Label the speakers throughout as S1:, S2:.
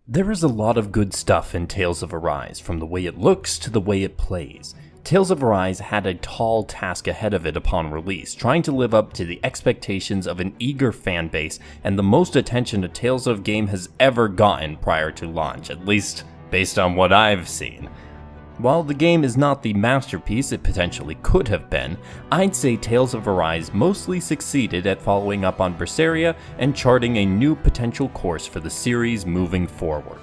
S1: There is a lot of good stuff in Tales of Arise, from the way it looks to the way it plays. Tales of Arise had a tall task ahead of it upon release, trying to live up to the expectations of an eager fanbase and the most attention a Tales of game has ever gotten prior to launch, at least based on what I've seen. While the game is not the masterpiece it potentially could have been, I'd say Tales of Arise mostly succeeded at following up on Berseria and charting a new potential course for the series moving forward.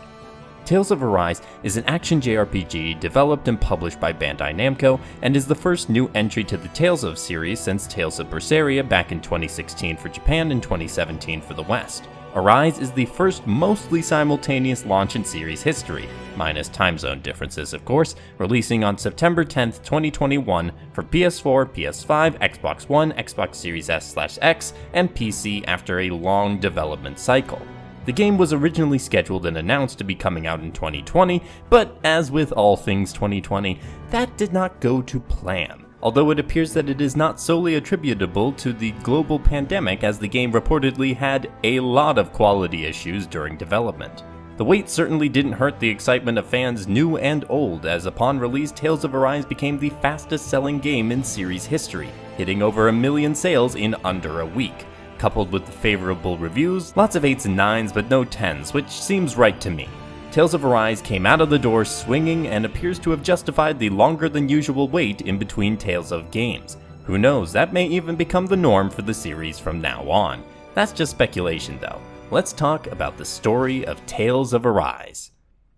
S1: Tales of Arise is an action JRPG developed and published by Bandai Namco and is the first new entry to the Tales of series since Tales of Berseria back in 2016 for Japan and 2017 for the West. Arise is the first mostly simultaneous launch in series history, minus time zone differences of course, releasing on September 10th, 2021 for PS4, PS5, Xbox One, Xbox Series S/X, and PC after a long development cycle. The game was originally scheduled and announced to be coming out in 2020, but as with all things 2020, that did not go to plan. Although it appears that it is not solely attributable to the global pandemic, as the game reportedly had a lot of quality issues during development. The wait certainly didn't hurt the excitement of fans new and old, as upon release Tales of Arise became the fastest selling game in series history, hitting over 1 million sales in under a week. Coupled with the favorable reviews, lots of 8s and 9s but no 10s, which seems right to me. Tales of Arise came out of the door swinging and appears to have justified the longer than usual wait in between Tales of games. Who knows, that may even become the norm for the series from now on. That's just speculation though. Let's talk about the story of Tales of Arise.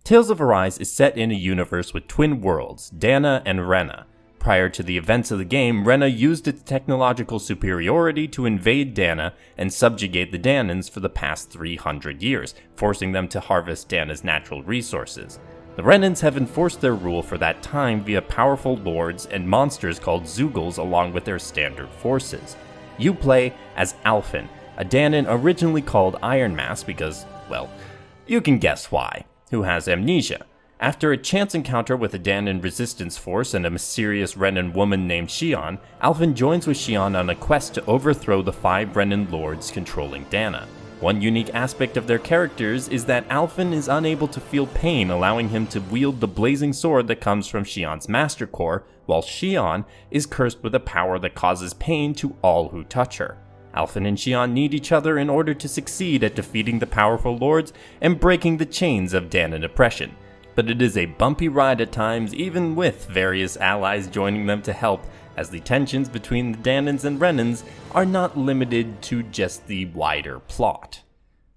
S1: Tales of Arise is set in a universe with twin worlds, Dana and Rena. Prior to the events of the game, Rena used its technological superiority to invade Dana and subjugate the Danans for the past 300 years, forcing them to harvest Dana's natural resources. The Renans have enforced their rule for that time via powerful lords and monsters called Zeugles along with their standard forces. You play as Alphen, a Danan originally called Iron Mask because, well, you can guess why, who has amnesia. After a chance encounter with a Danan resistance force and a mysterious Renan woman named Xion, Alphen joins with Xion on a quest to overthrow the 5 Renan lords controlling Dana. One unique aspect of their characters is that Alphen is unable to feel pain, allowing him to wield the blazing sword that comes from Xion's master core, while Xion is cursed with a power that causes pain to all who touch her. Alphen and Xion need each other in order to succeed at defeating the powerful lords and breaking the chains of Danan oppression. But it is a bumpy ride at times, even with various allies joining them to help, as the tensions between the Danans and Renans are not limited to just the wider plot.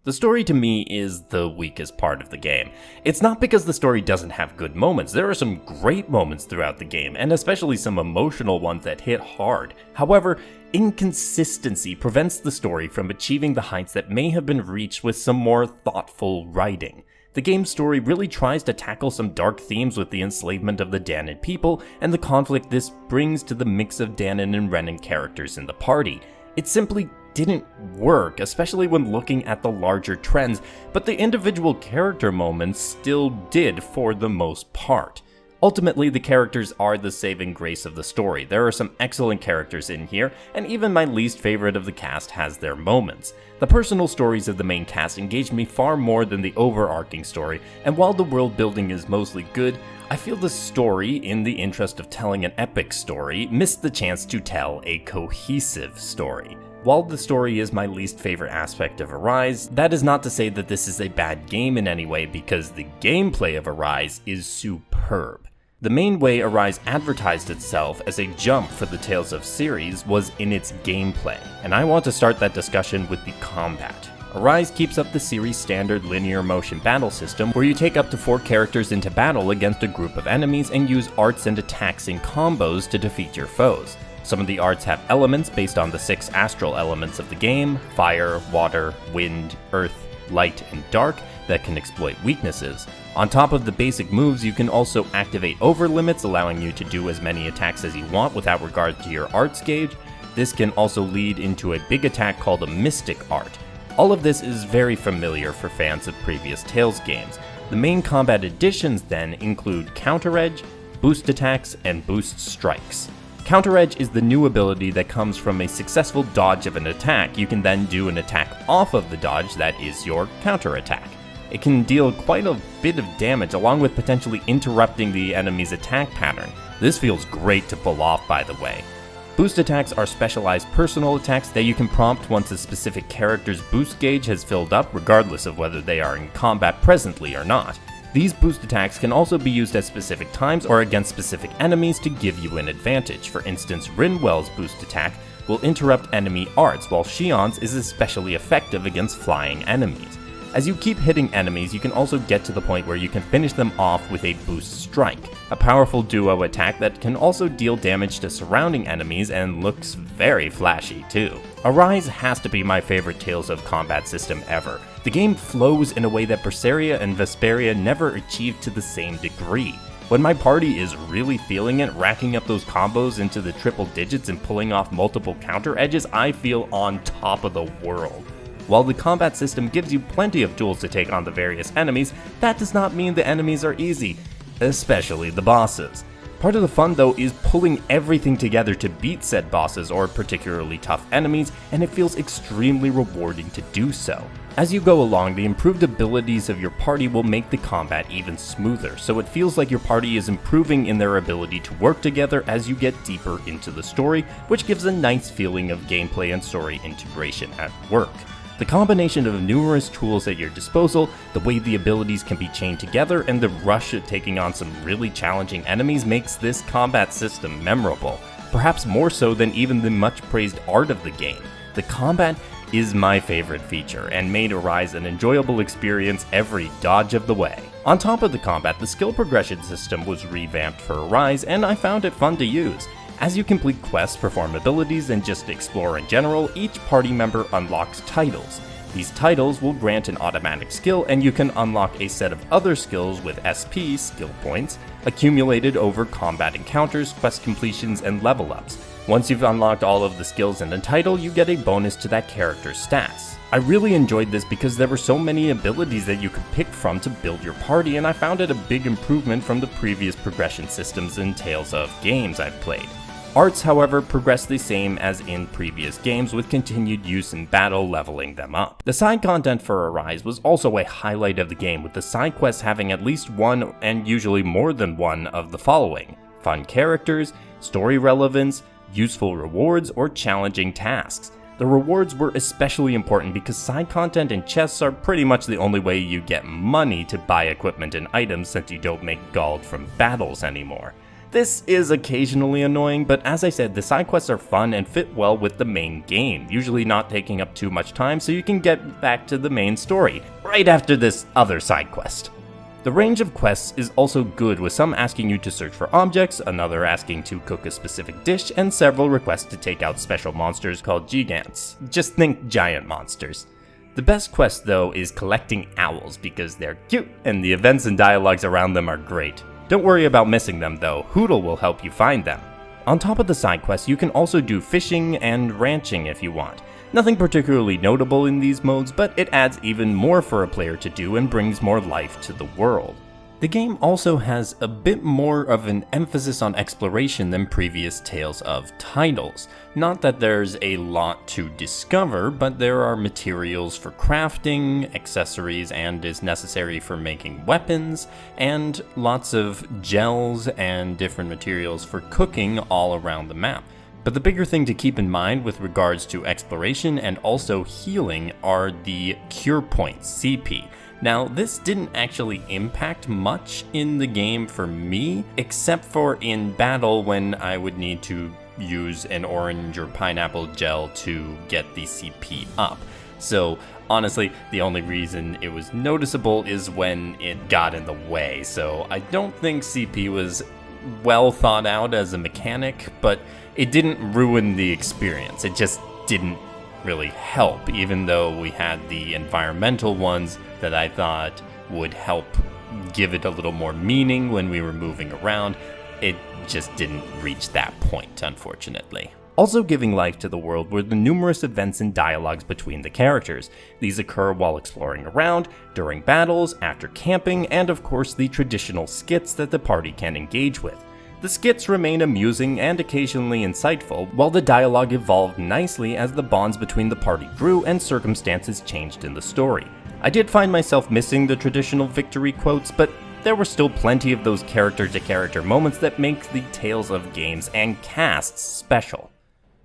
S1: The story to me is the weakest part of the game. It's not because the story doesn't have good moments. There are some great moments throughout the game, and especially some emotional ones that hit hard. However, inconsistency prevents the story from achieving the heights that may have been reached with some more thoughtful writing. The game's story really tries to tackle some dark themes with the enslavement of the Danan people and the conflict this brings to the mix of Danan and Renan characters in the party. It simply didn't work, especially when looking at the larger trends, but the individual character moments still did for the most part. Ultimately, the characters are the saving grace of the story. There are some excellent characters in here, and even my least favorite of the cast has their moments. The personal stories of the main cast engaged me far more than the overarching story, and while the world building is mostly good, I feel the story, in the interest of telling an epic story, missed the chance to tell a cohesive story. While the story is my least favorite aspect of Arise, that is not to say that this is a bad game in any way, because the gameplay of Arise is superb. The main way Arise advertised itself as a jump for the Tales of series was in its gameplay, and I want to start that discussion with the combat. Arise keeps up the series' standard linear motion battle system, where you take up to 4 characters into battle against a group of enemies and use arts and attacks in combos to defeat your foes. Some of the arts have elements based on the 6 astral elements of the game: fire, water, wind, earth, light, and dark, that can exploit weaknesses. On top of the basic moves, you can also activate overlimits, allowing you to do as many attacks as you want without regard to your arts gauge. This can also lead into a big attack called a Mystic Art. All of this is very familiar for fans of previous Tales games. The main combat additions then include Counter Edge, Boost Attacks, and Boost Strikes. Counter Edge is the new ability that comes from a successful dodge of an attack. You can then do an attack off of the dodge that is your counter attack. It can deal quite a bit of damage along with potentially interrupting the enemy's attack pattern. This feels great to pull off, by the way. Boost attacks are specialized personal attacks that you can prompt once a specific character's boost gauge has filled up, regardless of whether they are in combat presently or not. These boost attacks can also be used at specific times or against specific enemies to give you an advantage. For instance, Rinwell's boost attack will interrupt enemy arts, while Shion's is especially effective against flying enemies. As you keep hitting enemies, you can also get to the point where you can finish them off with a boost strike, a powerful duo attack that can also deal damage to surrounding enemies and looks very flashy too. Arise has to be my favorite Tales of Combat system ever. The game flows in a way that Berseria and Vesperia never achieved to the same degree. When my party is really feeling it, racking up those combos into the triple digits and pulling off multiple counter edges, I feel on top of the world. While the combat system gives you plenty of tools to take on the various enemies, that does not mean the enemies are easy, especially the bosses. Part of the fun though is pulling everything together to beat said bosses or particularly tough enemies, and it feels extremely rewarding to do so. As you go along, the improved abilities of your party will make the combat even smoother, so it feels like your party is improving in their ability to work together as you get deeper into the story, which gives a nice feeling of gameplay and story integration at work. The combination of numerous tools at your disposal, the way the abilities can be chained together, and the rush of taking on some really challenging enemies makes this combat system memorable, perhaps more so than even the much praised art of the game. The combat is my favorite feature, and made Arise an enjoyable experience every dodge of the way. On top of the combat, the skill progression system was revamped for Arise, and I found it fun to use. As you complete quests, perform abilities, and just explore in general, each party member unlocks titles. These titles will grant an automatic skill, and you can unlock a set of other skills with SP, skill points, accumulated over combat encounters, quest completions, and level ups. Once you've unlocked all of the skills in a title, you get a bonus to that character's stats. I really enjoyed this because there were so many abilities that you could pick from to build your party, and I found it a big improvement from the previous progression systems in Tales of games I've played. Arts, however, progress the same as in previous games, with continued use in battle leveling them up. The side content for Arise was also a highlight of the game, with the side quests having at least one, and usually more than one, of the following: fun characters, story relevance, useful rewards, or challenging tasks. The rewards were especially important because side content and chests are pretty much the only way you get money to buy equipment and items, since you don't make gold from battles anymore. This is occasionally annoying, but as I said, the side quests are fun and fit well with the main game, usually not taking up too much time, so you can get back to the main story right after this other side quest. The range of quests is also good, with some asking you to search for objects, another asking to cook a specific dish, and several requests to take out special monsters called gigants. Just think giant monsters. The best quest though is collecting owls, because they're cute and the events and dialogues around them are great. Don't worry about missing them though, Hoodle will help you find them. On top of the side quests, you can also do fishing and ranching if you want. Nothing particularly notable in these modes, but it adds even more for a player to do and brings more life to the world. The game also has a bit more of an emphasis on exploration than previous Tales of titles. Not that there's a lot to discover, but there are materials for crafting, accessories, and is necessary for making weapons, and lots of gels and different materials for cooking all around the map. But the bigger thing to keep in mind with regards to exploration and also healing are the cure points, CP. Now, this didn't actually impact much in the game for me, except for in battle when I would need to use an orange or pineapple gel to get the CP up. So honestly, the only reason it was noticeable is when it got in the way. So I don't think CP was well thought out as a mechanic, but it didn't ruin the experience. It just didn't really help, even though we had the environmental ones that I thought would help give it a little more meaning when we were moving around. It just didn't reach that point, unfortunately. Also giving life to the world were the numerous events and dialogues between the characters. These occur while exploring around, during battles, after camping, and of course the traditional skits that the party can engage with. The skits remain amusing and occasionally insightful, while the dialogue evolved nicely as the bonds between the party grew and circumstances changed in the story. I did find myself missing the traditional victory quotes, but there were still plenty of those character-to-character moments that make the Tales of games and casts special.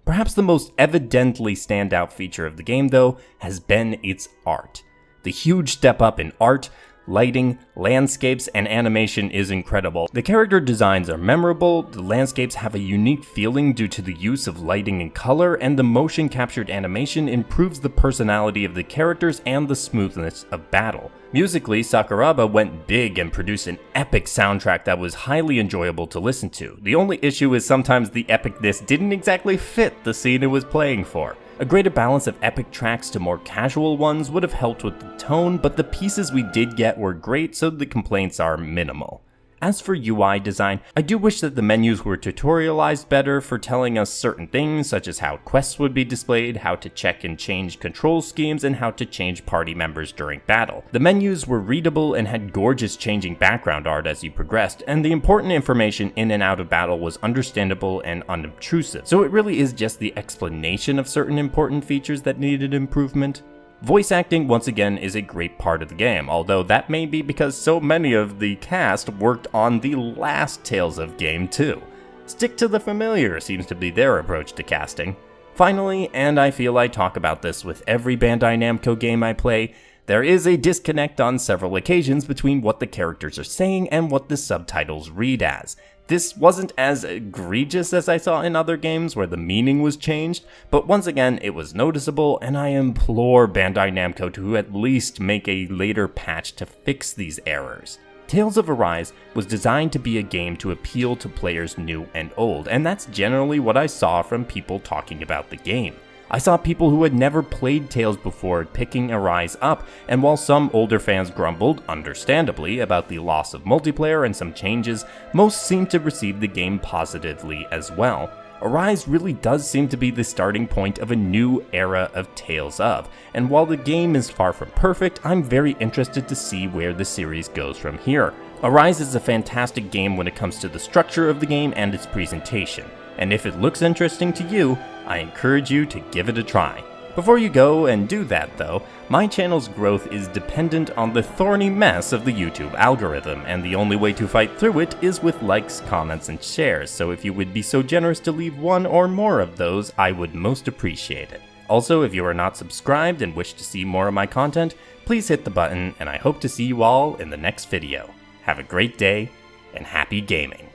S1: Perhaps the most evidently standout feature of the game, though, has been its art. The huge step up in art, lighting, landscapes, and animation is incredible. The character designs are memorable, the landscapes have a unique feeling due to the use of lighting and color, and the motion captured animation improves the personality of the characters and the smoothness of battle. Musically, Sakuraba went big and produced an epic soundtrack that was highly enjoyable to listen to. The only issue is sometimes the epicness didn't exactly fit the scene it was playing for. A greater balance of epic tracks to more casual ones would have helped with the tone, but the pieces we did get were great, so the complaints are minimal. As for UI design, I do wish that the menus were tutorialized better for telling us certain things, such as how quests would be displayed, how to check and change control schemes, and how to change party members during battle. The menus were readable and had gorgeous changing background art as you progressed, and the important information in and out of battle was understandable and unobtrusive. So it really is just the explanation of certain important features that needed improvement. Voice acting, once again, is a great part of the game, although that may be because so many of the cast worked on the last Tales of game too. Stick to the familiar seems to be their approach to casting. Finally, and I feel I talk about this with every Bandai Namco game I play, there is a disconnect on several occasions between what the characters are saying and what the subtitles read as. This wasn't as egregious as I saw in other games where the meaning was changed, but once again it was noticeable, and I implore Bandai Namco to at least make a later patch to fix these errors. Tales of Arise was designed to be a game to appeal to players new and old, and that's generally what I saw from people talking about the game. I saw people who had never played Tales before picking Arise up, and while some older fans grumbled, understandably, about the loss of multiplayer and some changes, most seemed to receive the game positively as well. Arise really does seem to be the starting point of a new era of Tales of, and while the game is far from perfect, I'm very interested to see where the series goes from here. Arise is a fantastic game when it comes to the structure of the game and its presentation, and if it looks interesting to you, I encourage you to give it a try. Before you go and do that though, my channel's growth is dependent on the thorny mess of the YouTube algorithm, and the only way to fight through it is with likes, comments, and shares, so if you would be so generous to leave one or more of those, I would most appreciate it. Also, if you are not subscribed and wish to see more of my content, please hit the button, and I hope to see you all in the next video. Have a great day, and happy gaming!